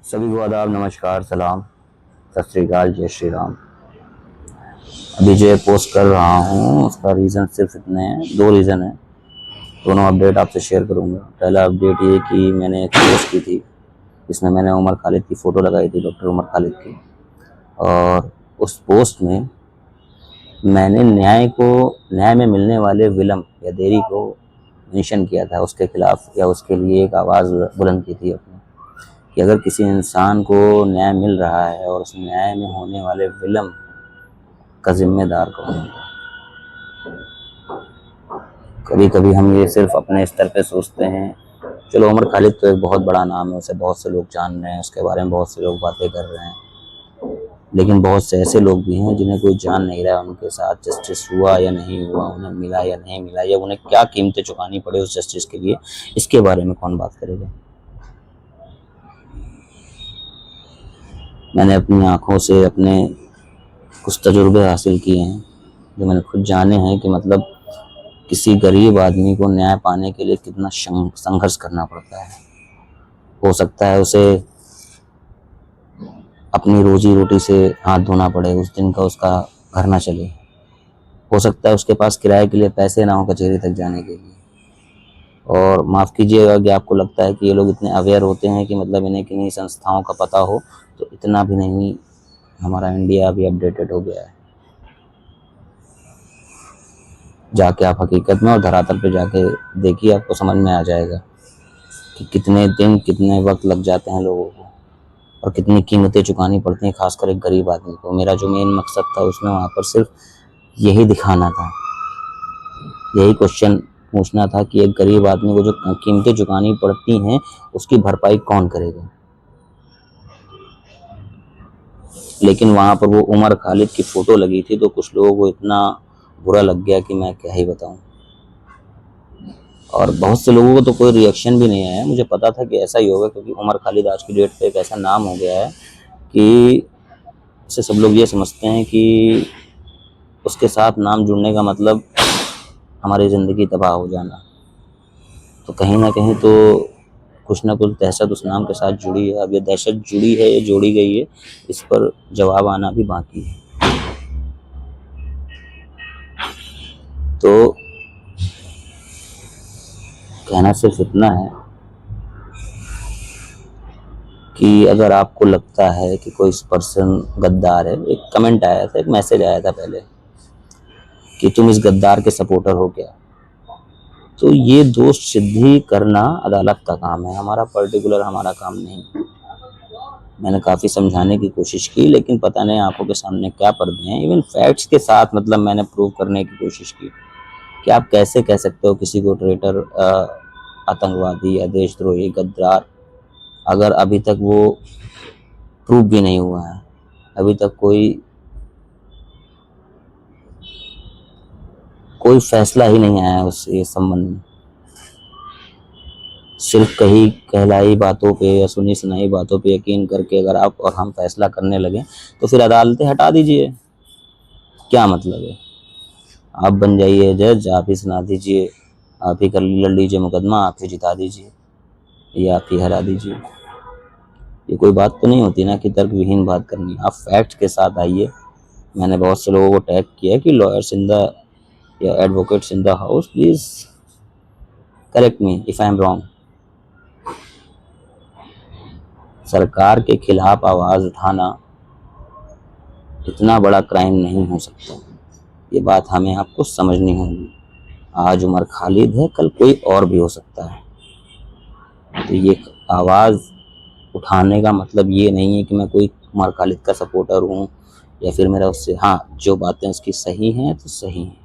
सभी को आदाब, नमस्कार, सलाम, सत श्री अकाल, जय श्री राम। अभी जो पोस्ट कर रहा हूँ उसका रीज़न सिर्फ इतने हैं, दो रीज़न है। दोनों अपडेट आपसे शेयर करूँगा। पहला अपडेट ये कि मैंने एक पोस्ट की थी जिसमें मैंने उमर खालिद की फ़ोटो लगाई थी, डॉक्टर उमर खालिद की। और उस पोस्ट में मैंने न्याय में मिलने वाले विलम्ब या देरी को मेंशन किया था, उसके खिलाफ या उसके लिए एक आवाज़ बुलंद की थी अपनी, कि अगर किसी इंसान को न्याय मिल रहा है और उस न्याय में होने वाले विलम्ब का जिम्मेदार कौन है। कभी कभी हम ये सिर्फ अपने स्तर पे सोचते हैं। चलो, उमर खालिद तो एक बहुत बड़ा नाम है, उसे बहुत से लोग जान रहे हैं, उसके बारे में बहुत से लोग बातें कर रहे हैं, लेकिन बहुत से ऐसे लोग भी हैं जिन्हें कोई जान नहीं रहा उनके साथ जस्टिस हुआ या नहीं हुआ, उन्हें मिला या नहीं मिला, या उन्हें क्या कीमतें चुकानी पड़े उस जस्टिस के लिए। इसके बारे में कौन बात करेगा। मैंने अपनी आंखों से अपने कुछ तजुर्बे हासिल किए हैं, जो मैंने खुद जाने हैं कि मतलब किसी गरीब आदमी को न्याय पाने के लिए कितना संघर्ष करना पड़ता है। हो सकता है उसे अपनी रोजी रोटी से हाथ धोना पड़े, उस दिन का उसका घर ना चले। हो सकता है उसके पास किराए के लिए पैसे ना हो कचहरी तक जाने के लिए। और माफ़ कीजिएगा कि आपको लगता है कि ये लोग इतने अवेयर होते हैं कि मतलब इन्हें किन्हीं संस्थाओं का पता हो, तो इतना भी नहीं। हमारा इंडिया अभी अपडेटेड हो गया है। जाके आप हकीकत में और धरातल पे जाके देखिए, आपको समझ में आ जाएगा कि कितने दिन कितने वक्त लग जाते हैं लोगों को और कितनी कीमतें चुकानी पड़ती हैं, खासकर एक गरीब आदमी को। मेरा जो मेन मकसद था उसमें वहाँ पर सिर्फ यही दिखाना था, यही क्वेश्चन पूछना था कि एक गरीब आदमी को जो कीमतें चुकानी पड़ती हैं उसकी भरपाई कौन करेगा। लेकिन वहाँ पर वो उमर खालिद की फ़ोटो लगी थी तो कुछ लोगों को इतना बुरा लग गया कि मैं क्या ही बताऊँ। और बहुत से लोगों को तो कोई रिएक्शन भी नहीं आया। मुझे पता था कि ऐसा ही होगा, क्योंकि उमर खालिद आज की डेट पे एक ऐसा नाम हो गया है कि इससे सब लोग ये समझते हैं कि उसके साथ नाम जुड़ने का मतलब हमारी ज़िंदगी तबाह हो जाना। तो कहीं ना कहीं तो कुछ ना कुछ दहशत उस नाम के साथ जुड़ी है। अब ये दहशत जुड़ी है या जोड़ी गई है, इस पर जवाब आना भी बाकी है। तो कहना सिर्फ इतना है कि अगर आपको लगता है कि कोई पर्सन गद्दार है, एक कमेंट आया था, एक मैसेज आया था पहले कि तुम इस गद्दार के सपोर्टर हो क्या, तो ये दोष सिद्धि करना अदालत का काम है, हमारा काम नहीं। मैंने काफ़ी समझाने की कोशिश की, लेकिन पता नहीं आंखों के सामने क्या पर्दे हैं। इवन फैक्ट्स के साथ मतलब मैंने प्रूव करने की कोशिश की कि आप कैसे कह सकते हो किसी को ट्रेटर, आतंकवादी या देशद्रोही, गद्दार, अगर अभी तक वो प्रूव भी नहीं हुआ है। अभी तक कोई फैसला ही नहीं आया है उससे संबंध में। सिर्फ कही कहलाई बातों पे या सुनी सुनाई बातों पे यकीन करके अगर आप और हम फैसला करने लगे तो फिर अदालतें हटा दीजिए। क्या मतलब है। आप बन जाइए जज, आप ही सुना दीजिए, आप ही कर लड़ लीजिए मुकदमा, आप ही जिता दीजिए या आप ही हरा दीजिए। ये कोई बात तो नहीं होती ना कि तर्क विहीन बात करनी। आप फैक्ट के साथ आइए। मैंने बहुत से लोगों को टैग किया कि लॉयर्स इन द या advocates in the house, please correct me if I am wrong. सरकार के खिलाफ आवाज़ उठाना इतना बड़ा क्राइम नहीं हो सकता। ये बात हमें आपको समझनी होगी। आज उमर खालिद है, कल कोई और भी हो सकता है। तो ये आवाज़ उठाने का मतलब ये नहीं है कि मैं कोई उमर खालिद का सपोर्टर हूँ या फिर मेरा उससे, हाँ, जो बातें उसकी सही हैं तो सही हैं।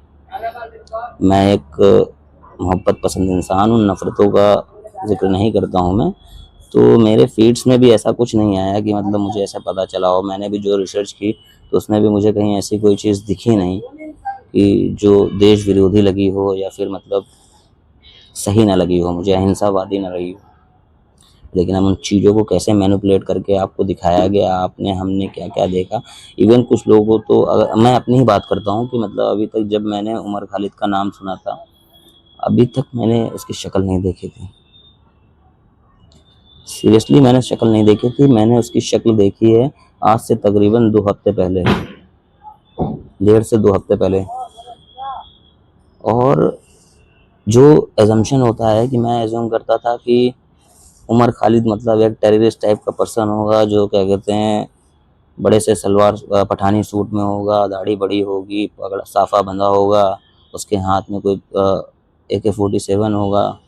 मैं एक मोहब्बत पसंद इंसान हूँ, नफ़रतों का जिक्र नहीं करता हूँ मैं। तो मेरे फीड्स में भी ऐसा कुछ नहीं आया कि मतलब मुझे ऐसा पता चला हो। मैंने भी जो रिसर्च की तो उसमें भी मुझे कहीं ऐसी कोई चीज़ दिखी नहीं कि जो देश विरोधी लगी हो या फिर मतलब सही ना लगी हो, मुझे अहिंसावादी ना रही हो। लेकिन हम उन चीज़ों को कैसे मैनिपुलेट करके आपको दिखाया गया, आपने हमने क्या क्या देखा। इवन कुछ लोगों तो, अगर मैं अपनी ही बात करता हूँ कि मतलब अभी तक जब मैंने उमर खालिद का नाम सुना था, अभी तक मैंने उसकी शक्ल नहीं देखी थी। सीरियसली मैंने शक्ल नहीं देखी थी, मैंने उसकी शक्ल देखी है आज से तकरीबन 2 हफ्ते पहले, 1.5 से 2 हफ्ते पहले। और जो एजम्पशन होता है कि मैं एज्यूम करता था कि उमर खालिद मतलब एक टेररिस्ट टाइप का पर्सन होगा, जो क्या कहते हैं बड़े से सलवार पठानी सूट में होगा, दाढ़ी बड़ी होगी, पगड़ा साफा बंधा होगा, उसके हाथ में कोई AK-47 होगा,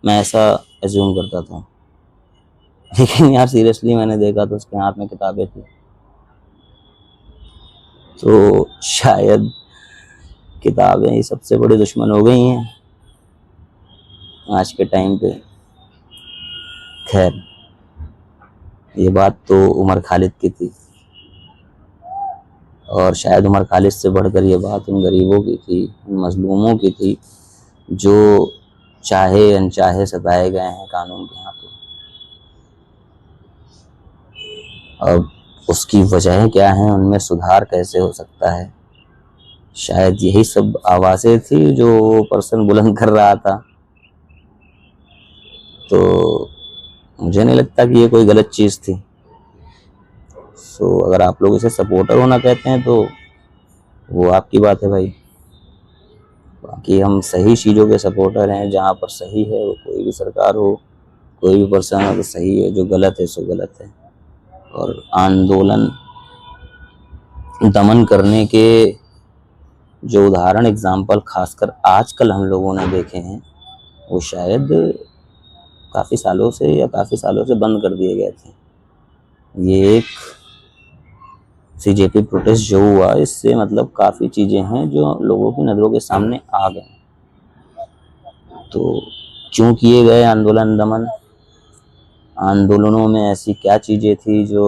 मैं ऐसा एज्यूम करता था। लेकिन यार सीरियसली मैंने देखा तो उसके हाथ में किताबें थी। तो शायद किताबें ही सबसे बड़ी दुश्मन हो गई हैं आज के टाइम पे। खैर, ये बात तो उमर खालिद की थी, और शायद उमर खालिद से बढ़कर ये बात उन गरीबों की थी, उन मजलूमों की थी, जो चाहे अनचाहे सताए गए हैं कानून के हाथों। अब उसकी वजह क्या है, उनमें सुधार कैसे हो सकता है, शायद यही सब आवाज़ें थी जो वो पर्सन बुलंद कर रहा था। तो मुझे नहीं लगता कि ये कोई गलत चीज़ थी। सो अगर आप लोग इसे सपोर्टर होना कहते हैं तो वो आपकी बात है भाई, बाकी हम सही चीज़ों के सपोर्टर हैं। जहाँ पर सही है, वो कोई भी सरकार हो, कोई भी पर्सन हो, तो सही है, जो गलत है सो गलत है। और आंदोलन दमन करने के जो उदाहरण एग्जाम्पल खासकर आजकल हम लोगों ने देखे हैं, वो शायद काफ़ी सालों से बंद कर दिए गए थे। ये एक CJP प्रोटेस्ट जो हुआ, इससे मतलब काफ़ी चीज़ें हैं जो लोगों की नज़रों के सामने आ गए। तो क्यों किए गए आंदोलन दमन? आंदोलनों में ऐसी क्या चीज़ें थी जो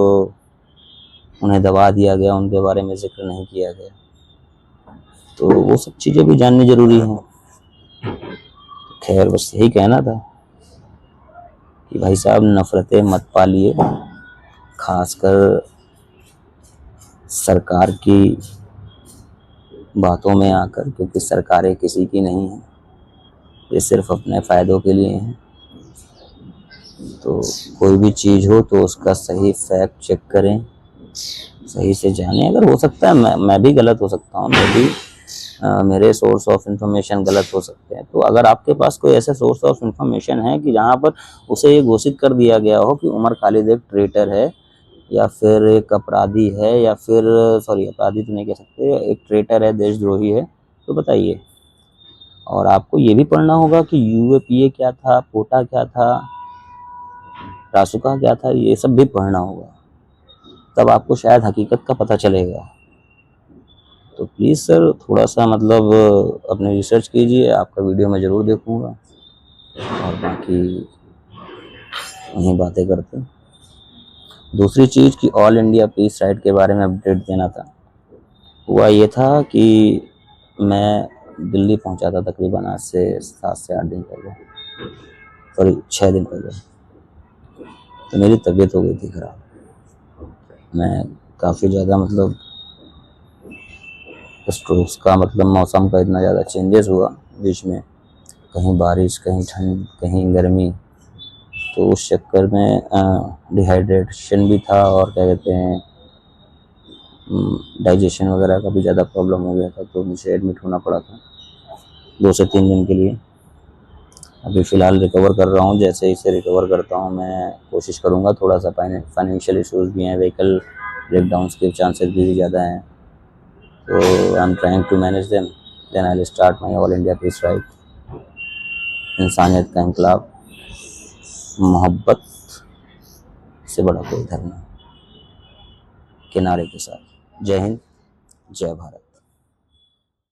उन्हें दबा दिया गया, उनके बारे में जिक्र नहीं किया गया? तो वो सब चीज़ें भी जाननी ज़रूरी हैं। खैर, बस यही कहना था कि भाई साहब नफ़रतें मत पालिए, खासकर सरकार की बातों में आकर, क्योंकि सरकारें किसी की नहीं हैं, ये सिर्फ अपने फ़ायदों के लिए हैं। तो कोई भी चीज़ हो तो उसका सही फैक्ट चेक करें, सही से जानें। अगर हो सकता है मैं भी गलत हो सकता हूँ, मैं भी मेरे सोर्स ऑफ इंफॉर्मेशन गलत हो सकते हैं। तो अगर आपके पास कोई ऐसा सोर्स ऑफ इंफॉर्मेशन है कि जहाँ पर उसे ये घोषित कर दिया गया हो कि उमर खालिद एक ट्रेटर है, या फिर एक अपराधी है, या फिर सॉरी अपराधी तो नहीं कह सकते, एक ट्रेटर है, देशद्रोही है, तो बताइए। और आपको ये भी पढ़ना होगा कि UAPA क्या था, पोटा क्या था, रासुका क्या था, ये सब भी पढ़ना होगा, तब आपको शायद हकीकत का पता चलेगा। तो प्लीज़ सर थोड़ा सा मतलब अपने रिसर्च कीजिए, आपका वीडियो मैं ज़रूर देखूँगा, और बाकी वहीं बातें करते हैं। दूसरी चीज़ कि ऑल इंडिया पीस राइट के बारे में अपडेट देना था। हुआ ये था कि मैं दिल्ली पहुंचा था तकरीबन आज से 7 से 8 दिन पहले, सॉरी 6 दिन पहले। तो मेरी तबीयत हो गई थी ख़राब, मैं काफ़ी ज़्यादा मतलब स्ट्रोक्स का मतलब मौसम का इतना ज़्यादा चेंजेस हुआ बीच में, कहीं बारिश, कहीं ठंड, कहीं गर्मी, तो उस चक्कर में डिहाइड्रेशन भी था, और क्या कहते हैं डाइजेशन वगैरह का भी ज़्यादा प्रॉब्लम हो गया था। तो मुझे एडमिट होना पड़ा था 2 से 3 दिन के लिए। अभी फ़िलहाल रिकवर कर रहा हूँ, जैसे ही से रिकवर करता हूँ मैं कोशिश करूँगा। थोड़ा सा फाइनेंशियल इश्यूज़ भी हैं, व्हीकल ब्रेकडाउन्स के चांसेस भी ज़्यादा हैं, तो I am trying to manage them, then I will start my all India peace right. इंसानियत का इंकलाब, मोहब्बत से बड़ा कोई धर्म नहीं, किनारे के साथ। जय हिंद, जय भारत।